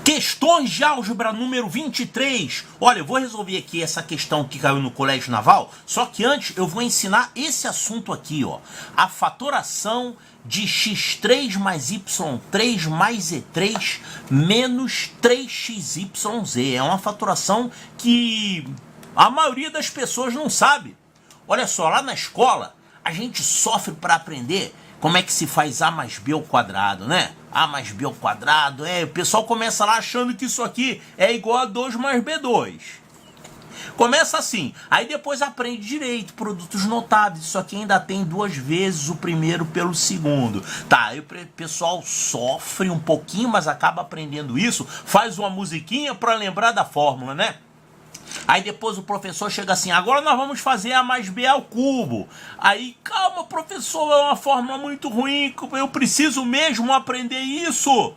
Questões de álgebra número 23. Olha, eu vou resolver aqui essa questão que caiu no Colégio Naval, só que antes eu vou ensinar esse assunto aqui, ó. A fatoração de x3 mais y3 mais z3 menos 3xyz. É uma fatoração que a maioria das pessoas não sabe. Olha só, lá na escola a gente sofre para aprender como é que se faz a mais b ao quadrado, né? A mais b ao quadrado, o pessoal começa lá achando que isso aqui é igual a 2 mais b2. Começa assim, aí depois aprende direito, produtos notáveis, isso aqui ainda tem duas vezes o primeiro pelo segundo. Tá, aí o pessoal sofre um pouquinho, mas acaba aprendendo isso, faz uma musiquinha para lembrar da fórmula, né? Aí depois o professor chega assim, agora nós vamos fazer a mais b ao cubo. Aí, calma professor, é uma fórmula muito ruim, eu preciso mesmo aprender isso.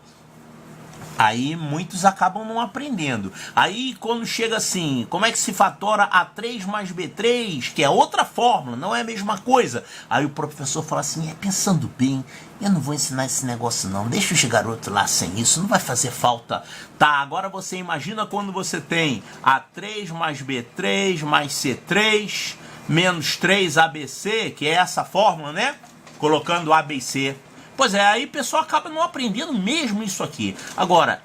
Aí muitos acabam não aprendendo. Aí quando chega assim, como é que se fatora A3 mais B3, que é outra fórmula, não é a mesma coisa. Aí o professor fala assim, pensando bem, eu não vou ensinar esse negócio não, deixa os garotos lá sem isso, não vai fazer falta. Tá, agora você imagina quando você tem A3 mais B3 mais C3 menos 3ABC, que é essa fórmula, né? Colocando A, B e C. Pois é, aí o pessoal acaba não aprendendo mesmo isso aqui. Agora,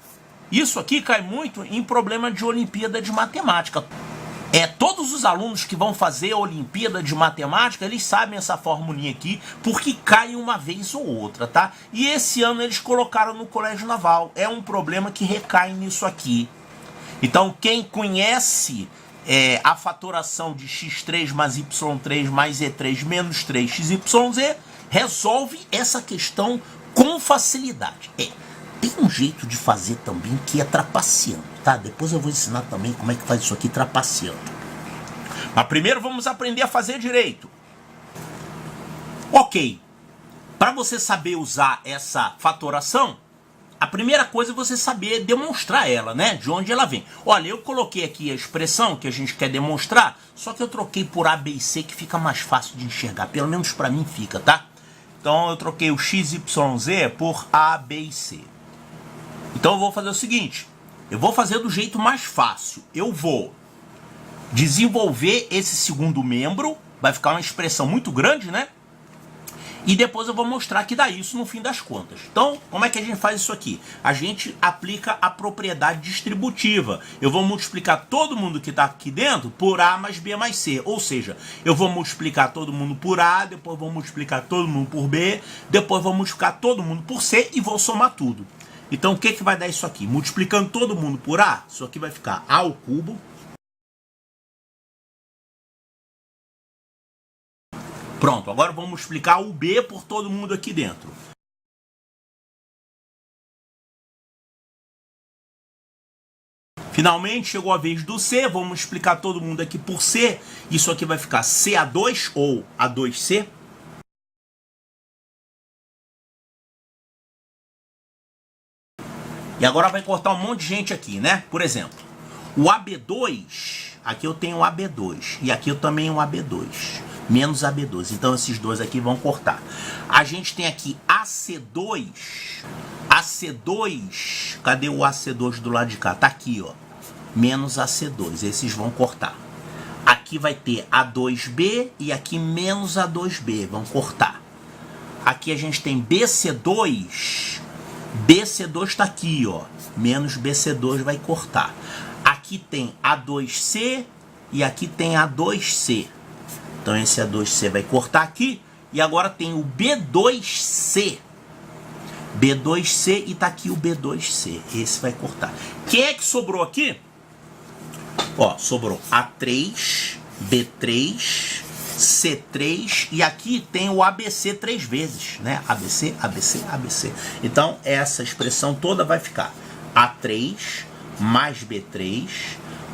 isso aqui cai muito em problema de Olimpíada de Matemática. Todos os alunos que vão fazer a Olimpíada de Matemática, eles sabem essa formulinha aqui, porque cai uma vez ou outra, tá? E esse ano eles colocaram no Colégio Naval. É um problema que recai nisso aqui. Então, quem conhece a fatoração de x3 mais y3 mais z3 menos 3xyz, resolve essa questão com facilidade. Tem um jeito de fazer também que é trapaceando, tá? Depois eu vou ensinar também como é que faz isso aqui trapaceando. Mas primeiro vamos aprender a fazer direito. Ok. Para você saber usar essa fatoração, a primeira coisa é você saber demonstrar ela, né? De onde ela vem. Olha, eu coloquei aqui a expressão que a gente quer demonstrar, só que eu troquei por A, B e C, que fica mais fácil de enxergar. Pelo menos para mim fica, tá? Então eu troquei o XYZ por A, B e C. Então eu vou fazer o seguinte, eu vou fazer do jeito mais fácil. Eu vou desenvolver esse segundo membro, vai ficar uma expressão muito grande, né? E depois eu vou mostrar que dá isso no fim das contas. Então, como é que a gente faz isso aqui? A gente aplica a propriedade distributiva. Eu vou multiplicar todo mundo que está aqui dentro por A mais B mais C. Ou seja, eu vou multiplicar todo mundo por A, depois vou multiplicar todo mundo por B, depois vou multiplicar todo mundo por C e vou somar tudo. Então, o que vai dar isso aqui? Multiplicando todo mundo por A, isso aqui vai ficar A ao cubo. Pronto, agora vamos multiplicar o B por todo mundo aqui dentro. Finalmente chegou a vez do C, vamos multiplicar todo mundo aqui por C. Isso aqui vai ficar CA2 ou A2C. E agora vai cortar um monte de gente aqui, né? Por exemplo, o AB2, aqui eu tenho o AB2 e aqui eu também o AB2. Menos AB2, então esses dois aqui vão cortar. A gente tem aqui AC2, cadê o AC2 do lado de cá? Tá aqui, ó, menos AC2, esses vão cortar. Aqui vai ter A2B e aqui menos A2B, vão cortar. Aqui a gente tem BC2 tá aqui, ó, menos BC2 vai cortar. Aqui tem A2C e aqui tem A2C. Então esse A2C vai cortar aqui. E agora tem o B2C. B2C e tá aqui o B2C. Esse vai cortar. Quem é que sobrou aqui? Ó, sobrou A3, B3, C3 e aqui tem o ABC 3 vezes, né? ABC, ABC, ABC. Então essa expressão toda vai ficar A3 mais B3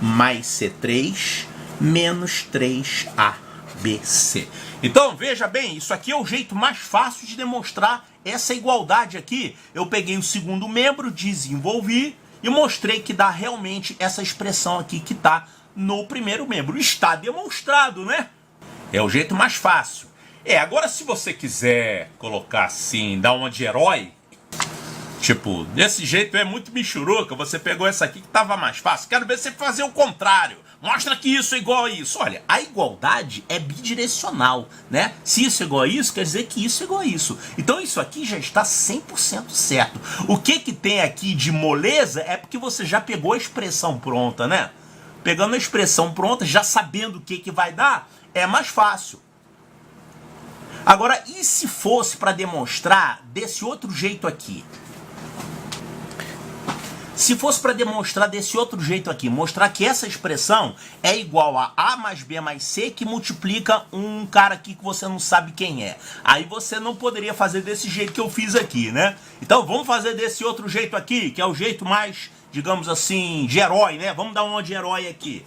mais C3 menos 3A. BC. Então, veja bem, isso aqui é o jeito mais fácil de demonstrar essa igualdade aqui. Eu peguei o segundo membro, desenvolvi e mostrei que dá realmente essa expressão aqui que está no primeiro membro. Está demonstrado, né? É o jeito mais fácil. Agora se você quiser colocar assim, dar uma de herói, Tipo, desse jeito é muito michuruca. Você pegou essa aqui que tava mais fácil. Quero ver você fazer o contrário. Mostra que isso é igual a isso. Olha, a igualdade é bidirecional, né? Se isso é igual a isso, quer dizer que isso é igual a isso. Então isso aqui já está 100% certo. O que tem aqui de moleza é porque você já pegou a expressão pronta, né? Pegando a expressão pronta, já sabendo o que vai dar, é mais fácil. Agora, e se fosse para demonstrar desse outro jeito aqui? Se fosse para demonstrar desse outro jeito aqui, mostrar que essa expressão é igual a A mais B mais C, que multiplica um cara aqui que você não sabe quem é. Aí você não poderia fazer desse jeito que eu fiz aqui, né? Então vamos fazer desse outro jeito aqui, que é o jeito mais, digamos assim, de herói, né? Vamos dar uma de herói aqui.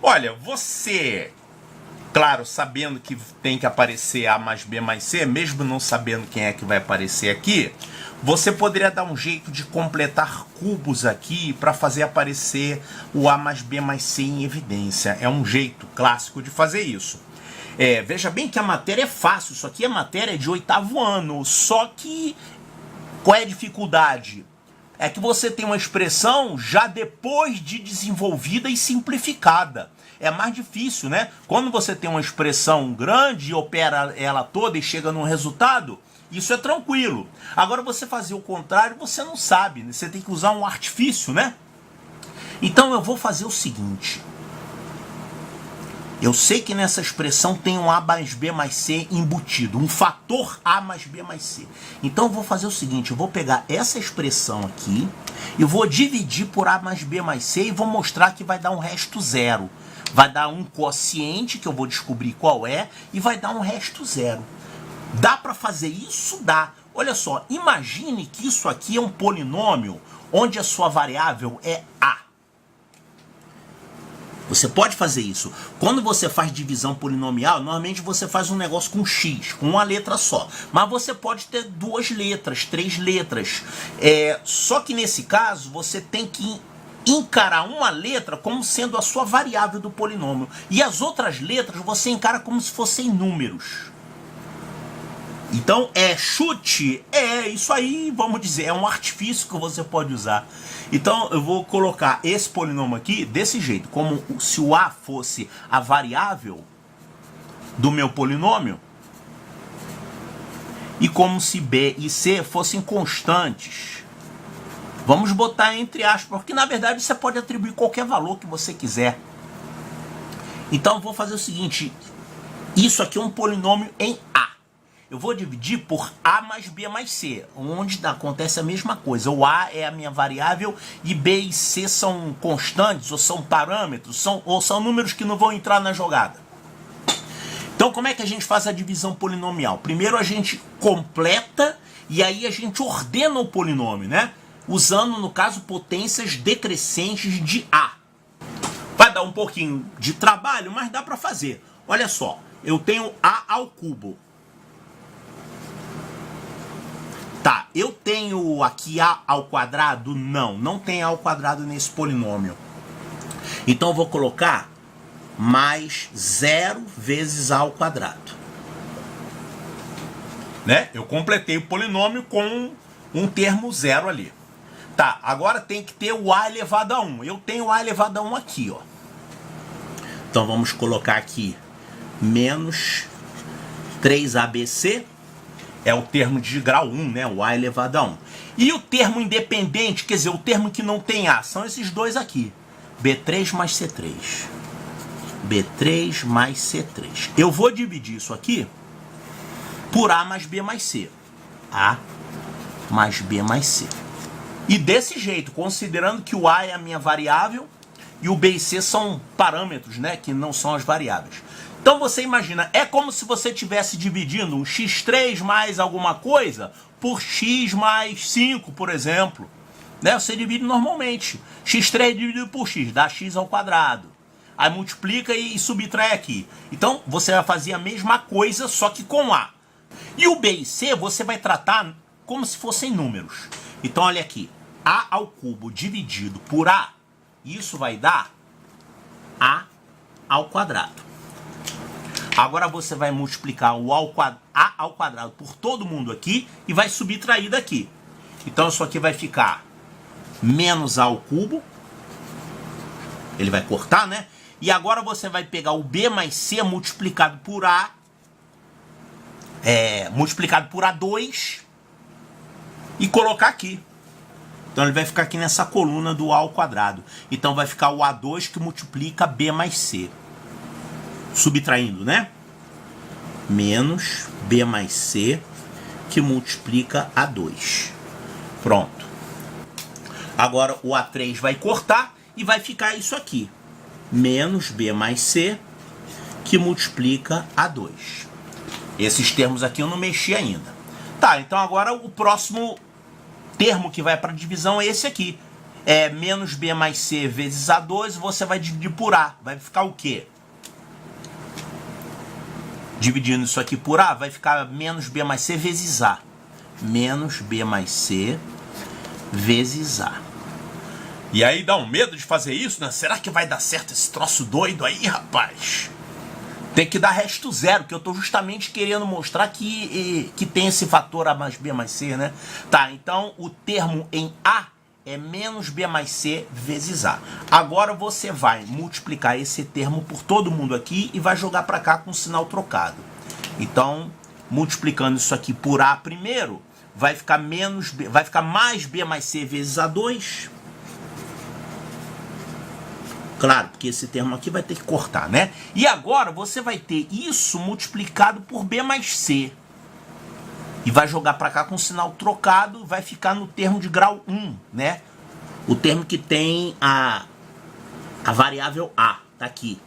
Olha, você, claro, sabendo que tem que aparecer A mais B mais C, mesmo não sabendo quem é que vai aparecer aqui, você poderia dar um jeito de completar cubos aqui para fazer aparecer o A mais B mais C em evidência. É um jeito clássico de fazer isso. Veja bem que a matéria é fácil, isso aqui é matéria de 8º ano, só que qual é a dificuldade? É que você tem uma expressão já depois de desenvolvida e simplificada. É mais difícil, né? Quando você tem uma expressão grande e opera ela toda e chega num resultado, isso é tranquilo. Agora você fazer o contrário, você não sabe, né? Você tem que usar um artifício, né? Então eu vou fazer o seguinte. Eu sei que nessa expressão tem um A mais B mais C embutido, um fator A mais B mais C. Então eu vou fazer o seguinte, eu vou pegar essa expressão aqui e vou dividir por A mais B mais C e vou mostrar que vai dar um resto zero. Vai dar um quociente, que eu vou descobrir qual é, e vai dar um resto zero. Dá para fazer isso? Dá. Olha só, imagine que isso aqui é um polinômio onde a sua variável é A. Você pode fazer isso. Quando você faz divisão polinomial, normalmente você faz um negócio com X, com uma letra só. Mas você pode ter 2 letras, 3 letras. Só que nesse caso, você tem que encarar uma letra como sendo a sua variável do polinômio. E as outras letras você encara como se fossem números. Então, chute, isso aí, vamos dizer, é um artifício que você pode usar. Então, eu vou colocar esse polinômio aqui desse jeito, como se o A fosse a variável do meu polinômio, e como se B e C fossem constantes. Vamos botar entre aspas, porque na verdade você pode atribuir qualquer valor que você quiser. Então, eu vou fazer o seguinte, isso aqui é um polinômio em A. Eu vou dividir por A mais B mais C, onde acontece a mesma coisa. O A é a minha variável e B e C são constantes, ou são parâmetros, ou são números que não vão entrar na jogada. Então como é que a gente faz a divisão polinomial? Primeiro a gente completa e aí a gente ordena o polinômio, né? Usando, no caso, potências decrescentes de A. Vai dar um pouquinho de trabalho, mas dá para fazer. Olha só, eu tenho A ao cubo. Tá, eu tenho aqui A ao quadrado? Não, não tem A ao quadrado nesse polinômio. Então eu vou colocar mais 0 vezes A ao quadrado. Né? Eu completei o polinômio com um termo zero ali. Tá, agora tem que ter o A elevado a 1. Eu tenho A elevado a 1 aqui, ó. Então vamos colocar aqui menos 3ABC. É o termo de grau 1, né? O A elevado a 1. E o termo independente, quer dizer, o termo que não tem A, são esses dois aqui. B3 mais C3. B3 mais C3. Eu vou dividir isso aqui por A mais B mais C. A mais B mais C. E desse jeito, considerando que o A é a minha variável e o B e C são parâmetros, né? Que não são as variáveis. Então você imagina, é como se você estivesse dividindo um x3 mais alguma coisa por x mais 5, por exemplo. Né? Você divide normalmente. x3 dividido por x, dá x ao quadrado. Aí multiplica e subtrai aqui. Então você vai fazer a mesma coisa, só que com A. E o B e C você vai tratar como se fossem números. Então olha aqui, A ao cubo dividido por A, isso vai dar A ao quadrado. Agora você vai multiplicar o A ao quadrado por todo mundo aqui e vai subtrair daqui. Então isso aqui vai ficar menos A ao cubo. Ele vai cortar, né? E agora você vai pegar o B mais C multiplicado por A. Multiplicado por A2. E colocar aqui. Então ele vai ficar aqui nessa coluna do A ao quadrado. Então vai ficar o A2 que multiplica B mais C. Subtraindo, né? Menos B mais C que multiplica A2. Pronto. Agora o A3 vai cortar e vai ficar isso aqui. Menos B mais C que multiplica A2. Esses termos aqui eu não mexi ainda. Tá, então agora o próximo termo que vai para a divisão é esse aqui. É menos B mais C vezes A2, você vai dividir por A. Vai ficar o quê? Dividindo isso aqui por A, vai ficar menos B mais C vezes A. Menos B mais C vezes A. E aí dá um medo de fazer isso, né? Será que vai dar certo esse troço doido aí, rapaz? Tem que dar resto zero, que eu estou justamente querendo mostrar que tem esse fator A mais B mais C, né? Tá, então o termo em A é menos B mais C vezes A. Agora você vai multiplicar esse termo por todo mundo aqui e vai jogar para cá com o sinal trocado. Então, multiplicando isso aqui por A primeiro, vai ficar mais B mais C vezes A2. Claro, porque esse termo aqui vai ter que cortar, né? E agora você vai ter isso multiplicado por B mais C. E vai jogar para cá com o sinal trocado, vai ficar no termo de grau 1, né? O termo que tem a variável A, tá aqui.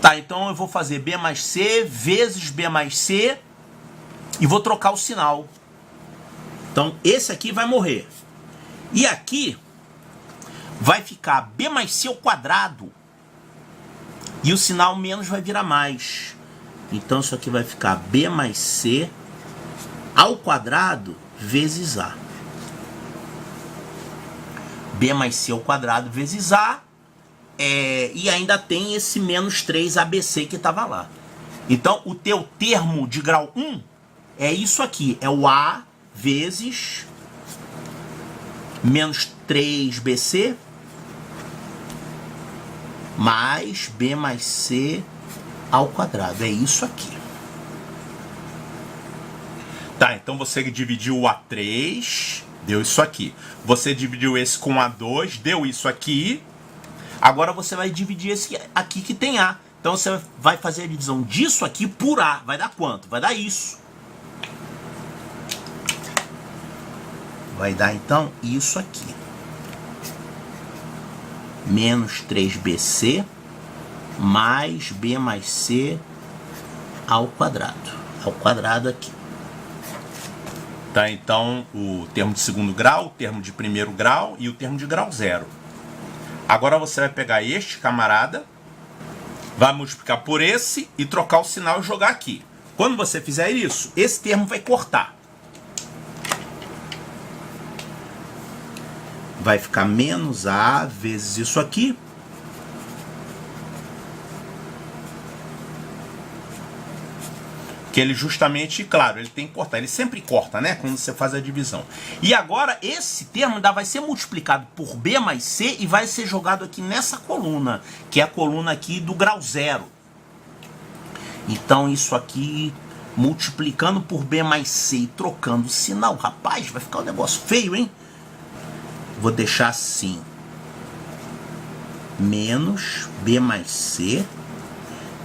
Tá, então eu vou fazer B mais C vezes B mais C e vou trocar o sinal. Então esse aqui vai morrer. E aqui vai ficar B mais C ao quadrado. E o sinal menos vai virar mais. Então isso aqui vai ficar B mais C ao quadrado vezes A. B mais C ao quadrado vezes A. E ainda tem esse menos 3ABC que estava lá. Então o teu termo de grau 1 é isso aqui. É o A vezes menos 3BC mais B mais C ao quadrado. É isso aqui. Tá, então você dividiu o A3, deu isso aqui. Você dividiu esse com A2, deu isso aqui. Agora você vai dividir esse aqui que tem A. Então você vai fazer a divisão disso aqui por A. Vai dar quanto? Vai dar isso. Vai dar então isso aqui. Menos 3BC mais B mais C ao quadrado. Ao quadrado aqui. Tá, então o termo de segundo grau, o termo de primeiro grau e o termo de grau 0. Agora você vai pegar este camarada, vai multiplicar por esse e trocar o sinal e jogar aqui. Quando você fizer isso, esse termo vai cortar. Vai ficar menos A vezes isso aqui. Que ele justamente, claro, ele tem que cortar. Ele sempre corta, né? Quando você faz a divisão. E agora esse termo ainda vai ser multiplicado por B mais C e vai ser jogado aqui nessa coluna, que é a coluna aqui do grau 0. Então isso aqui, multiplicando por B mais C e trocando o sinal, rapaz, vai ficar um negócio feio, hein? Vou deixar assim. Menos B mais C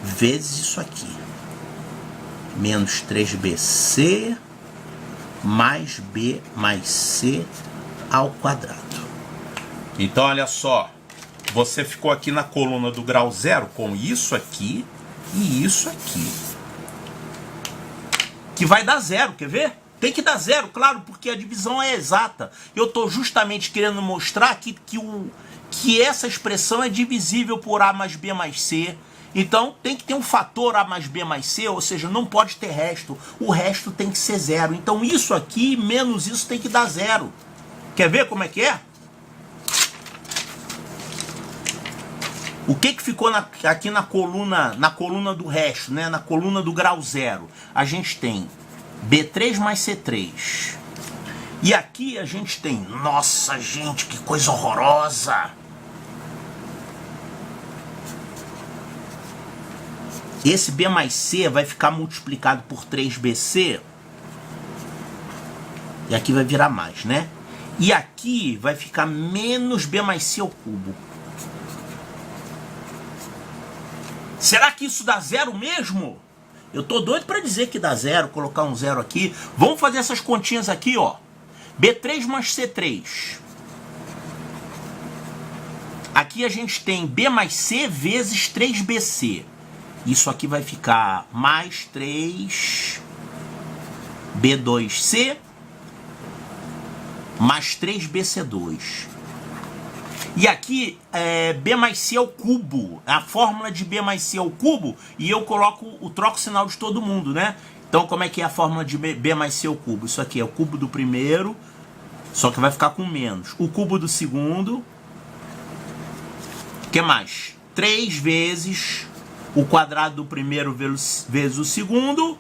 vezes isso aqui. Menos 3BC mais B mais C ao quadrado. Então, olha só. Você ficou aqui na coluna do grau 0 com isso aqui e isso aqui. Que vai dar 0, quer ver? Tem que dar 0, claro, porque a divisão é exata. Eu estou justamente querendo mostrar que essa expressão é divisível por A mais B mais C. Então tem que ter um fator A mais B mais C, ou seja, não pode ter resto. O resto tem que ser 0. Então isso aqui menos isso tem que dar 0. Quer ver como é que é? O que ficou aqui na coluna do resto, né? Na coluna do grau 0? A gente tem B3 mais C3. E aqui a gente tem, nossa gente, que coisa horrorosa. Esse B mais C vai ficar multiplicado por 3BC. E aqui vai virar mais, né? E aqui vai ficar menos B mais C ao cubo. Será que isso dá zero mesmo? Eu tô doido para dizer que dá zero, colocar um zero aqui. Vamos fazer essas continhas aqui, ó. B3 mais C3. Aqui a gente tem B mais C vezes 3BC. Isso aqui vai ficar mais 3B2C mais 3BC2. E aqui B mais C ao cubo. A fórmula de B mais C ao cubo. E eu troco o sinal de todo mundo, né? Então como é que é a fórmula de B mais C ao cubo? Isso aqui é o cubo do primeiro, só que vai ficar com menos. O cubo do segundo. O que mais? 3 vezes o quadrado do primeiro vezes o segundo.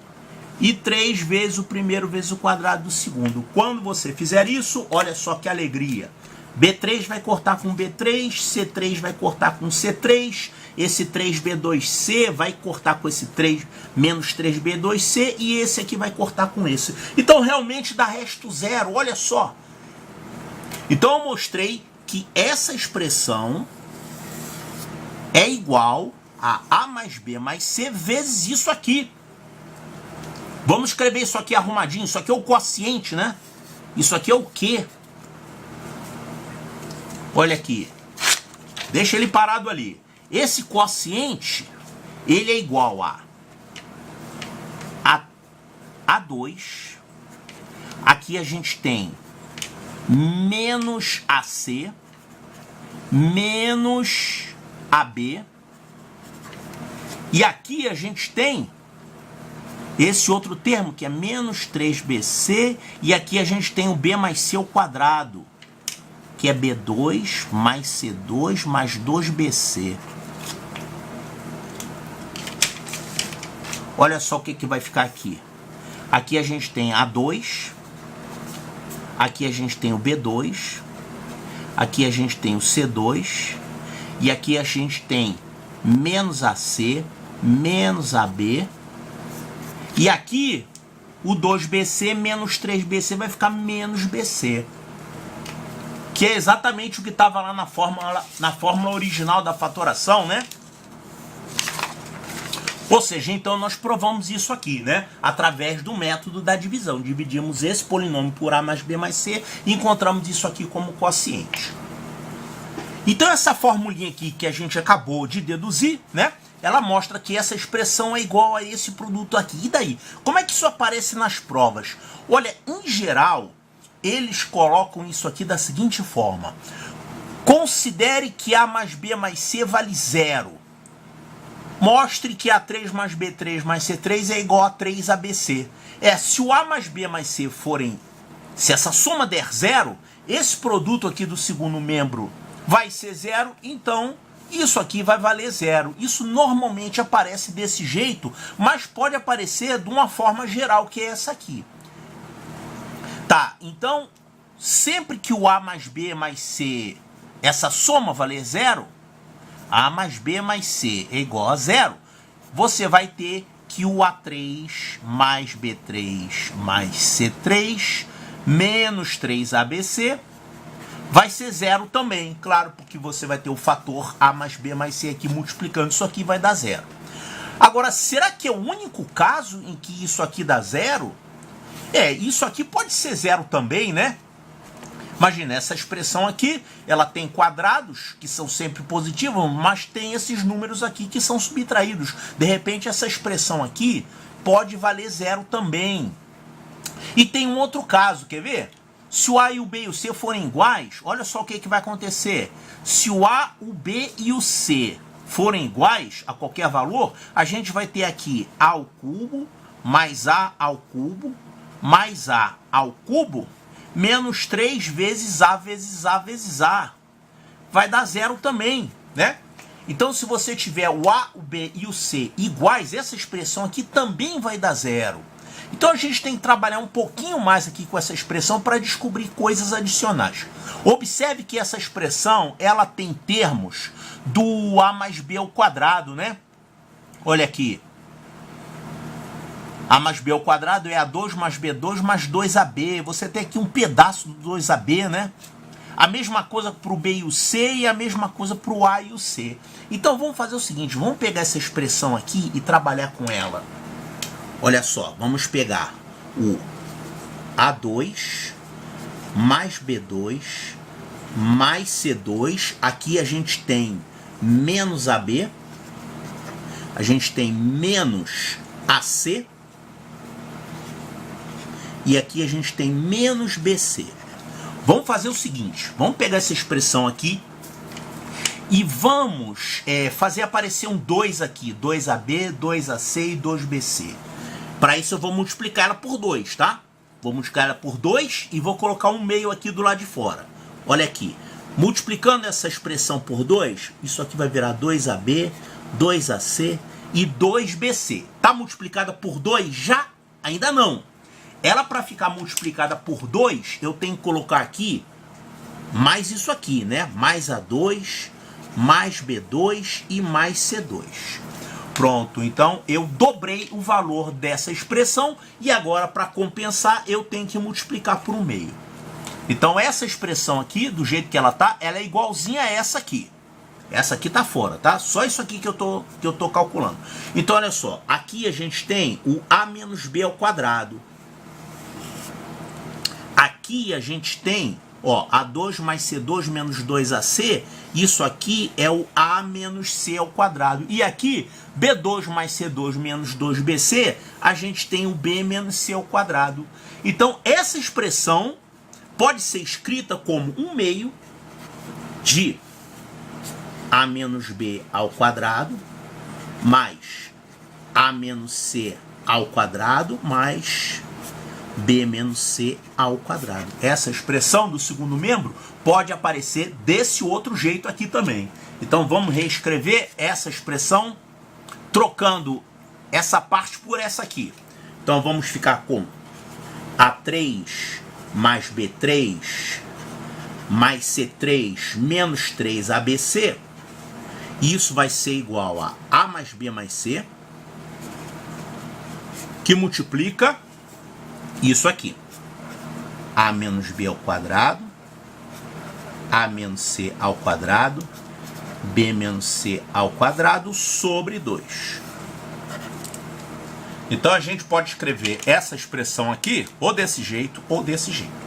E 3 vezes o primeiro vezes o quadrado do segundo. Quando você fizer isso, olha só que alegria. B3 vai cortar com B3, C3 vai cortar com C3, esse 3B2C vai cortar com esse 3, menos 3B2C, e esse aqui vai cortar com esse. Então realmente dá resto zero, olha só. Então eu mostrei que essa expressão é igual a A mais B mais C vezes isso aqui. Vamos escrever isso aqui arrumadinho, isso aqui é o quociente, né? Isso aqui é o quê? Olha aqui, deixa ele parado ali. Esse quociente, ele é igual a A2. Aqui a gente tem menos AC, menos AB. E aqui a gente tem esse outro termo, que é menos 3BC. E aqui a gente tem o B mais C ao quadrado, que é B2 mais C2 mais 2BC. Olha só o que vai ficar aqui. Aqui a gente tem A2. Aqui a gente tem o B2. Aqui a gente tem o C2. E aqui a gente tem menos AC, menos AB. E aqui o 2BC menos 3BC vai ficar menos BC. Que é exatamente o que estava lá na fórmula original da fatoração, né? Ou seja, então nós provamos isso aqui, né? Através do método da divisão. Dividimos esse polinômio por A mais B mais C e encontramos isso aqui como quociente. Então essa formulinha aqui que a gente acabou de deduzir, né? Ela mostra que essa expressão é igual a esse produto aqui. E daí? Como é que isso aparece nas provas? Olha, em geral, eles colocam isso aqui da seguinte forma. Considere que A mais B mais C vale zero. Mostre que A3 mais B3 mais C3 é igual a 3ABC. Se o A mais B mais C forem... Se essa soma der zero, esse produto aqui do segundo membro vai ser zero, então isso aqui vai valer zero. Isso normalmente aparece desse jeito, mas pode aparecer de uma forma geral, que é essa aqui. Tá, então, sempre que o A mais B mais C, essa soma valer zero, A mais B mais C é igual a zero, você vai ter que o A3 mais B3 mais C3 menos 3ABC vai ser zero também, claro, porque você vai ter o fator A mais B mais C aqui multiplicando isso aqui, vai dar zero. Agora, será que é o único caso em que isso aqui dá zero? Isso aqui pode ser zero também, né? Imagina, essa expressão aqui, ela tem quadrados que são sempre positivos, mas tem esses números aqui que são subtraídos. De repente, essa expressão aqui pode valer zero também. E tem um outro caso, quer ver? Se o A e o B e o C forem iguais, olha só o que vai acontecer. Se o A, o B e o C forem iguais a qualquer valor, a gente vai ter aqui A ao cubo mais A ao cubo mais A ao cubo menos 3 vezes A vezes A vezes A. Vai dar zero também, né? Então, se você tiver o A, o B e o C iguais, essa expressão aqui também vai dar zero. Então a gente tem que trabalhar um pouquinho mais aqui com essa expressão para descobrir coisas adicionais. Observe que essa expressão, ela tem termos do a mais b ao quadrado, né? Olha aqui. A mais b ao quadrado é A2 mais B2 mais 2AB. Você tem aqui um pedaço do 2AB, né? A mesma coisa para o B e o C e a mesma coisa para o A e o C. Então vamos fazer o seguinte, vamos pegar essa expressão aqui e trabalhar com ela. Olha só, vamos pegar o A2 mais B2 mais C2. Aqui a gente tem menos AB. A gente tem menos AC. E aqui a gente tem menos BC. Vamos fazer o seguinte, vamos pegar essa expressão aqui e vamos fazer aparecer um 2 aqui, 2AB, 2AC e 2BC. Para isso eu vou multiplicar ela por 2, tá? Vou multiplicar ela por 2 e vou colocar um meio aqui do lado de fora. Olha aqui, multiplicando essa expressão por 2, isso aqui vai virar 2AB, 2AC e 2BC. Tá multiplicada por 2 já? Ainda não. Ela, para ficar multiplicada por 2, eu tenho que colocar aqui mais isso aqui, né? Mais A2, mais B2 e mais C2. Pronto, então eu dobrei o valor dessa expressão e agora, para compensar, eu tenho que multiplicar por 1/2. Então essa expressão aqui, do jeito que ela tá, ela é igualzinha a essa aqui. Essa aqui tá fora, tá? Só isso aqui que eu tô calculando. Então olha só, aqui a gente tem o A menos B ao quadrado. Aqui a gente tem, ó, A2 mais C2 menos 2AC. Isso aqui é o A menos C ao quadrado. E aqui, B2 mais C2 menos 2BC, a gente tem o B menos C ao quadrado. Então, essa expressão pode ser escrita como 1/2 de A menos B ao quadrado mais A menos C ao quadrado mais B menos C ao quadrado. Essa expressão do segundo membro pode aparecer desse outro jeito aqui também. Então vamos reescrever essa expressão trocando essa parte por essa aqui. Então vamos ficar com A3 mais B3 mais C3 menos 3ABC. Isso vai ser igual a A mais B mais C, que multiplica isso aqui. A menos B ao quadrado, A menos C ao quadrado, B menos C ao quadrado sobre 2. Então a gente pode escrever essa expressão aqui ou desse jeito ou desse jeito.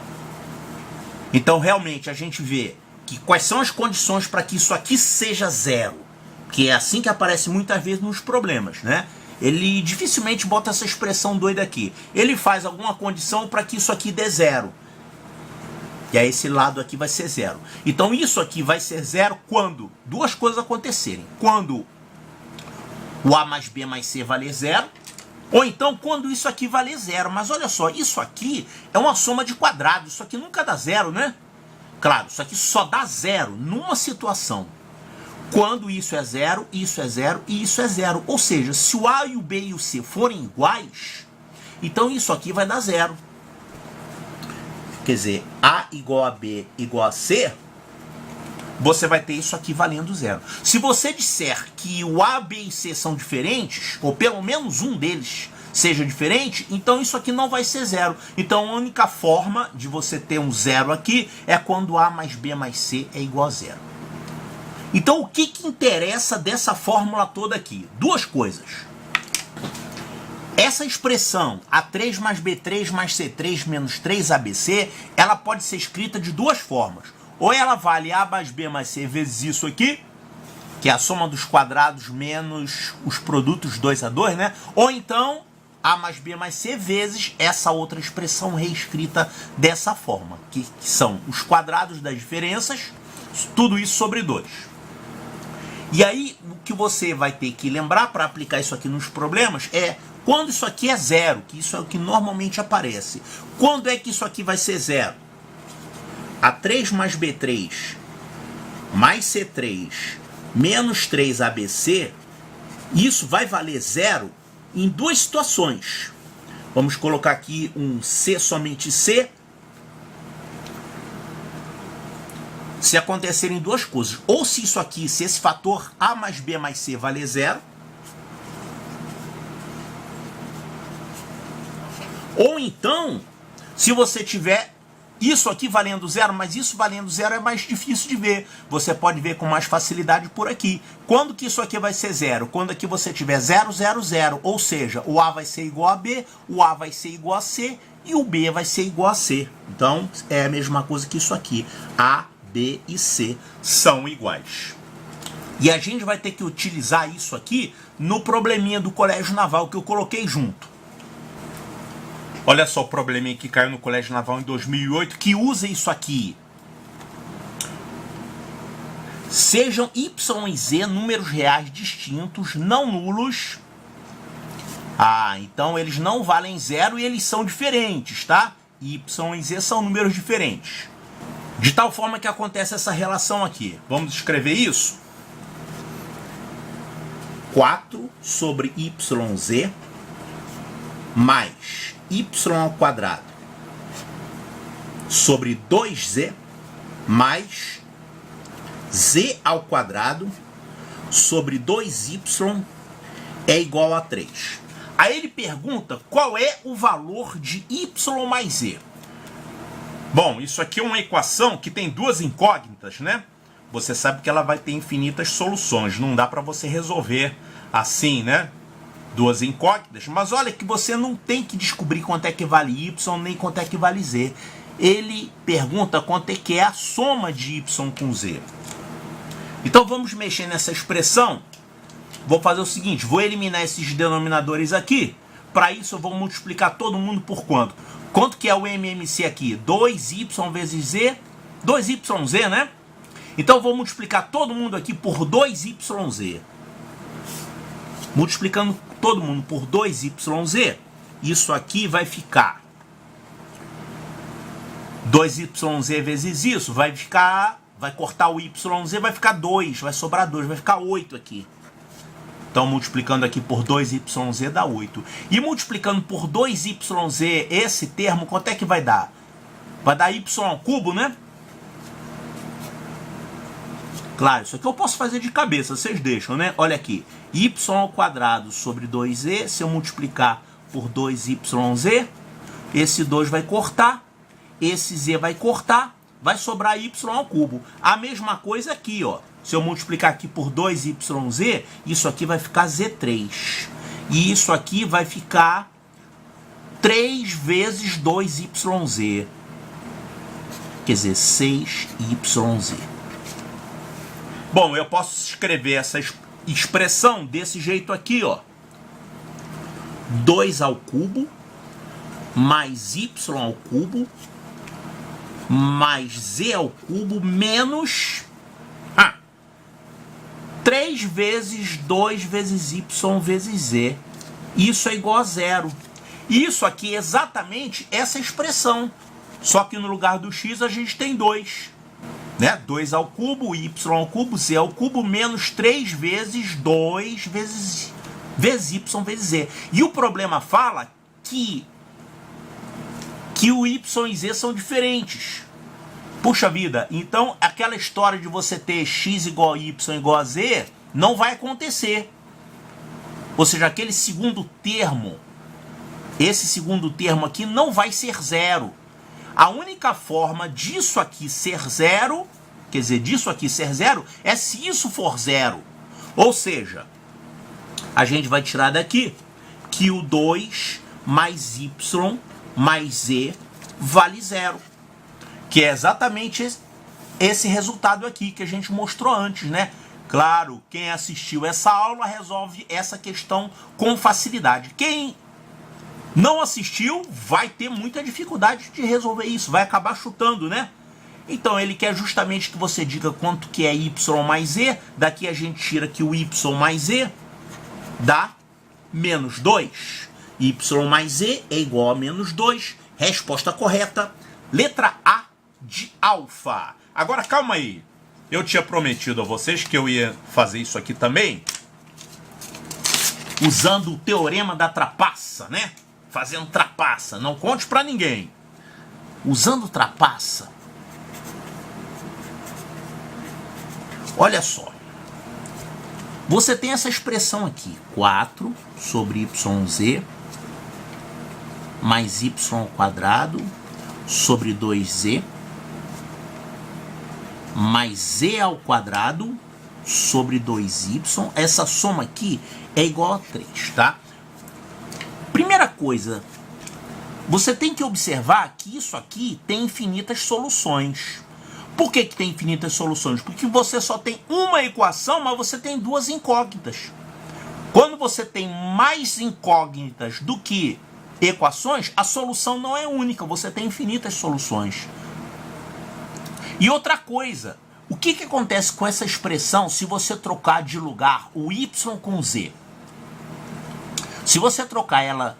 Então realmente a gente vê que quais são as condições para que isso aqui seja zero. Que é assim que aparece muitas vezes nos problemas, né? Ele dificilmente bota essa expressão doida aqui. Ele faz alguma condição para que isso aqui dê zero. E aí esse lado aqui vai ser zero. Então isso aqui vai ser zero quando duas coisas acontecerem. Quando o A mais B mais C valer zero. Ou então quando isso aqui valer zero. Mas olha só, isso aqui é uma soma de quadrados. Isso aqui nunca dá zero, né? Claro, isso aqui só dá zero numa situação. Quando isso é zero e isso é zero. Ou seja, se o A e o B e o C forem iguais, então isso aqui vai dar zero. Quer dizer, A igual a B igual a C, você vai ter isso aqui valendo zero. Se você disser que o A, B e C são diferentes, ou pelo menos um deles seja diferente, então isso aqui não vai ser zero. Então a única forma de você ter um zero aqui é quando A mais B mais C é igual a zero. Então, o que interessa dessa fórmula toda aqui? Duas coisas. Essa expressão A3 mais B3 mais C3 menos 3ABC, ela pode ser escrita de duas formas. Ou ela vale A mais B mais C vezes isso aqui, que é a soma dos quadrados menos os produtos 2 a 2, né? Ou então, A mais B mais C vezes essa outra expressão reescrita dessa forma, que são os quadrados das diferenças, tudo isso sobre 2. E aí, o que você vai ter que lembrar para aplicar isso aqui nos problemas é quando isso aqui é zero, que isso é o que normalmente aparece. Quando é que isso aqui vai ser zero? A3 mais B3 mais C3 menos 3ABC, isso vai valer zero em duas situações. Vamos colocar aqui um C, somente C. Se acontecerem duas coisas, ou se isso aqui, se esse fator A mais B mais C valer zero, ou então, se você tiver isso aqui valendo zero, mas isso valendo zero é mais difícil de ver. Você pode ver com mais facilidade por aqui. Quando que isso aqui vai ser zero? Quando aqui você tiver 0, 0, 0. Ou seja, o A vai ser igual a B, o A vai ser igual a C e o B vai ser igual a C. Então, é a mesma coisa que isso aqui. A, B e C são iguais. E a gente vai ter que utilizar isso aqui no probleminha do Colégio Naval que eu coloquei junto. Olha só o probleminha que caiu no Colégio Naval em 2008, que usa isso aqui. Sejam Y e Z números reais distintos, não nulos. Ah, então eles não valem zero e eles são diferentes, tá? Y e Z são números diferentes. De tal forma que acontece essa relação aqui. Vamos escrever isso? 4 sobre YZ mais y ao quadrado sobre 2z mais z ao quadrado sobre 2y é igual a 3. Aí ele pergunta qual é o valor de y mais z. Bom, isso aqui é uma equação que tem duas incógnitas, né? Você sabe que ela vai ter infinitas soluções. Não dá para você resolver assim, né? Duas incógnitas, mas olha que você não tem que descobrir quanto é que vale y nem quanto é que vale z. Ele pergunta quanto é que é a soma de y com z. Então vamos mexer nessa expressão. Vou fazer o seguinte, vou eliminar esses denominadores aqui. Para isso eu vou multiplicar todo mundo por quanto? Quanto que é o MMC aqui? 2y vezes z, 2yz, né? Então eu vou multiplicar todo mundo aqui por 2yz. Multiplicando todo mundo por 2yz, isso aqui vai ficar 2yz vezes isso, vai cortar o yz, vai ficar 2, vai sobrar 2, vai ficar 8 aqui. Então multiplicando aqui por 2yz dá 8. E multiplicando por 2yz esse termo, quanto é que vai dar? Vai dar y ao cubo, né? Claro, isso aqui eu posso fazer de cabeça, vocês deixam, né? Olha aqui, y ao quadrado sobre 2z, se eu multiplicar por 2yz, esse 2 vai cortar, esse z vai cortar, vai sobrar y ao cubo. A mesma coisa aqui, ó. Se eu multiplicar aqui por 2yz, isso aqui vai ficar z3. E isso aqui vai ficar 3 vezes 2yz. Quer dizer, 6yz. Bom, eu posso escrever essa expressão desse jeito aqui, ó. 2 ao cubo mais y ao cubo mais z ao cubo menos 3 vezes 2 vezes y vezes z. Isso é igual a zero. Isso aqui é exatamente essa expressão. Só que no lugar do x a gente tem 2. Né? 2 ao cubo, y ao cubo, z ao cubo, menos 3 vezes 2 vezes y vezes z. E o problema fala que o y e z são diferentes. Puxa vida, então aquela história de você ter x igual a y igual a z não vai acontecer. Ou seja, aquele segundo termo, esse segundo termo aqui não vai ser zero. A única forma disso aqui ser zero, quer dizer, disso aqui ser zero, é se isso for zero. Ou seja, a gente vai tirar daqui que o 2 mais y mais z vale zero. Que é exatamente esse resultado aqui que a gente mostrou antes, né? Claro, quem assistiu essa aula resolve essa questão com facilidade. Quem não assistiu vai ter muita dificuldade de resolver isso, vai acabar chutando, né? Então ele quer justamente que você diga quanto que é y mais z, daqui a gente tira que o y mais z dá menos 2. Y mais z é igual a menos 2, resposta correta, letra A de alfa. Agora calma aí, eu tinha prometido a vocês que eu ia fazer isso aqui também, usando o teorema da trapaça, né? fazendo trapaça. Não conte para ninguém. Usando trapaça, olha só. Você tem essa expressão aqui, 4 sobre YZ mais y ao quadrado sobre 2z mais z ao quadrado sobre 2y. Essa soma aqui é igual a 3, tá? Primeira coisa, você tem que observar que isso aqui tem infinitas soluções. Por que tem infinitas soluções? Porque você só tem uma equação, mas você tem duas incógnitas. Quando você tem mais incógnitas do que equações, a solução não é única, você tem infinitas soluções. E outra coisa, o que acontece com essa expressão se você trocar de lugar o y com z? Se você trocar ela...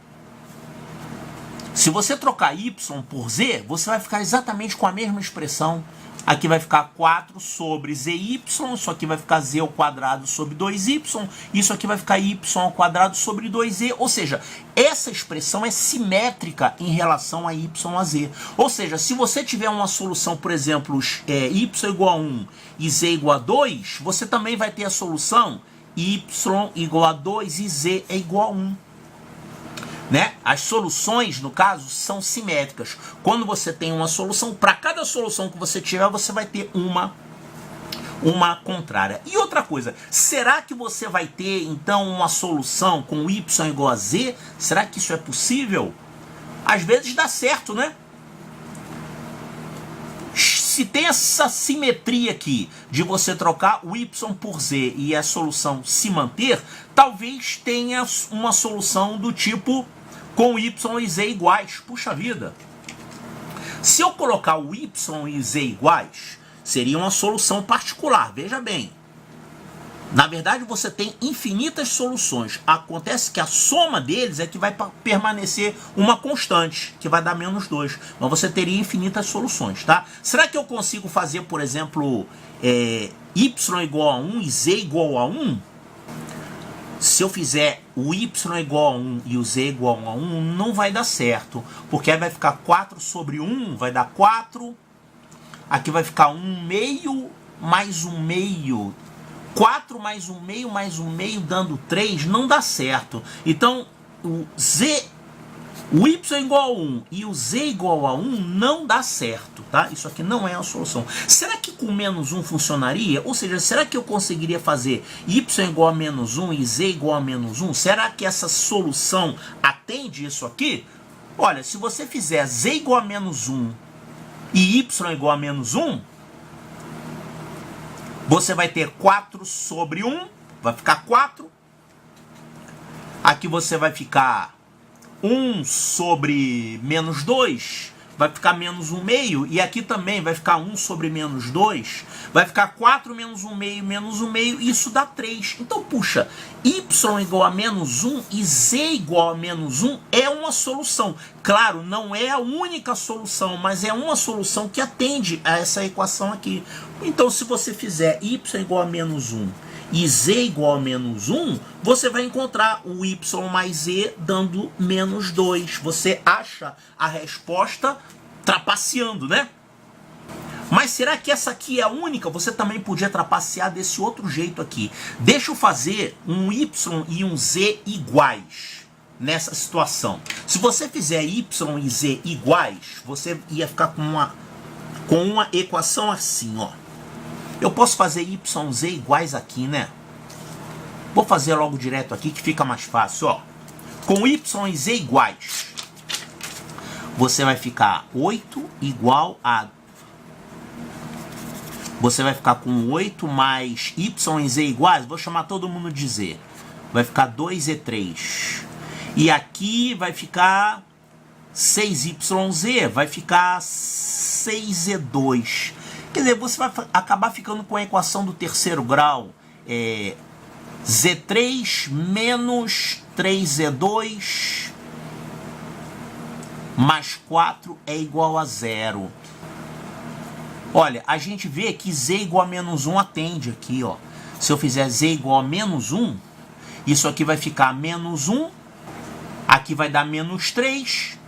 Se você trocar y por z, você vai ficar exatamente com a mesma expressão. Aqui vai ficar 4 sobre zy, isso aqui vai ficar z ao quadrado sobre 2y, isso aqui vai ficar y ao quadrado sobre 2z, ou seja, essa expressão é simétrica em relação a y a z. Ou seja, se você tiver uma solução, por exemplo, y igual a 1 e z igual a 2, você também vai ter a solução y igual a 2 e z é igual a 1. Né? As soluções, no caso, são simétricas. Quando você tem uma solução, para cada solução que você tiver, você vai ter uma contrária. E outra coisa, será que você vai ter, então, uma solução com y igual a z? Será que isso é possível? Às vezes dá certo, né? Se tem essa simetria aqui, de você trocar o y por z e a solução se manter, talvez tenha uma solução do tipo com y e z iguais. Puxa vida! Se eu colocar o y e z iguais, seria uma solução particular. Veja bem. Na verdade, você tem infinitas soluções. Acontece que a soma deles é que vai permanecer uma constante, que vai dar menos 2. Mas você teria infinitas soluções, tá? Será que eu consigo fazer, por exemplo, y igual a 1 e z igual a 1? Se eu fizer o y igual a 1 e o z igual a 1, não vai dar certo. Porque aí vai ficar 4 sobre 1, vai dar 4. Aqui vai ficar 1 meio mais 1 meio. 4 mais 1 meio mais 1 meio dando 3, não dá certo. Então, o y igual a 1 e o z igual a 1 não dá certo, tá? Isso aqui não é a solução. Será que com menos 1 funcionaria? Ou seja, será que eu conseguiria fazer y igual a menos 1 e z igual a menos 1? Será que essa solução atende isso aqui? Olha, se você fizer z igual a menos 1 e y igual a menos 1, você vai ter 4 sobre 1, vai ficar 4. Aqui você vai ficar 1 sobre menos 2, vai ficar menos 1 meio. E aqui também vai ficar 1 sobre menos 2, vai ficar 4 menos 1 meio, menos 1 meio, isso dá 3. Então, puxa, y igual a menos 1 e z igual a menos 1 é uma solução. Claro, não é a única solução, mas é uma solução que atende a essa equação aqui. Então, se você fizer y igual a menos 1 e z igual a menos 1, você vai encontrar o y mais z dando menos 2. Você acha a resposta trapaceando, né? Mas será que essa aqui é a única? Você também podia trapacear desse outro jeito aqui. Deixa eu fazer um y e um z iguais nessa situação. Se você fizer y e z iguais, você ia ficar com uma equação assim, ó. Eu posso fazer y e z iguais aqui, né? Vou fazer logo direto aqui que fica mais fácil, ó. Com y e z iguais, você vai ficar 8 igual a... Você vai ficar com 8 mais y e z iguais, vou chamar todo mundo de z. Vai ficar 2z3. E aqui vai ficar 6yz, vai ficar 6z2. Quer dizer, você vai acabar ficando com a equação do terceiro grau. Z3 menos 3z2 mais 4 é igual a 0. Olha, a gente vê que z igual a menos 1 atende aqui, ó. Se eu fizer z igual a menos 1, isso aqui vai ficar menos 1. Aqui aqui vai dar menos 3.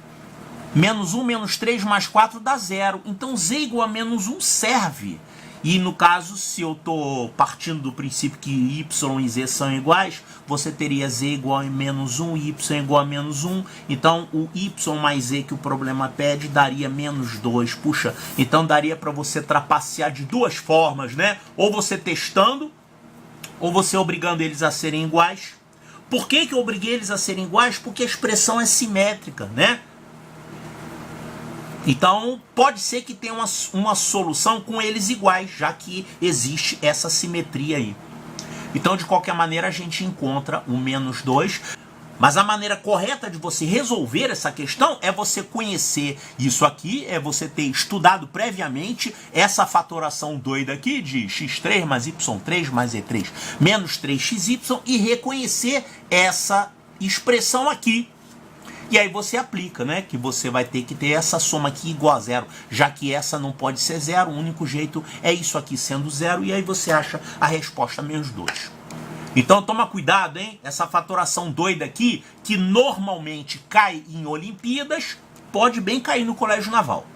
Menos 1, menos 3, mais 4 dá 0. Então Z igual a menos 1 serve. E no caso, se eu estou partindo do princípio que Y e Z são iguais, você teria Z igual a menos 1, Y igual a menos 1. Então, o Y mais Z que o problema pede daria menos 2. Puxa, então daria para você trapacear de duas formas, né? Ou você testando, ou você obrigando eles a serem iguais. Por que eu obriguei eles a serem iguais? Porque a expressão é simétrica, né? Então, pode ser que tenha uma solução com eles iguais, já que existe essa simetria aí. Então, de qualquer maneira, a gente encontra o menos 2. Mas a maneira correta de você resolver essa questão é você conhecer isso aqui, é você ter estudado previamente essa fatoração doida aqui de x3 mais y3 mais z3 menos 3xy e reconhecer essa expressão aqui. E aí você aplica, né? Que você vai ter que ter essa soma aqui igual a 0, já que essa não pode ser 0, o único jeito é isso aqui sendo 0, e aí você acha a resposta menos 2. Então toma cuidado, hein? Essa fatoração doida aqui, que normalmente cai em Olimpíadas, pode bem cair no Colégio Naval.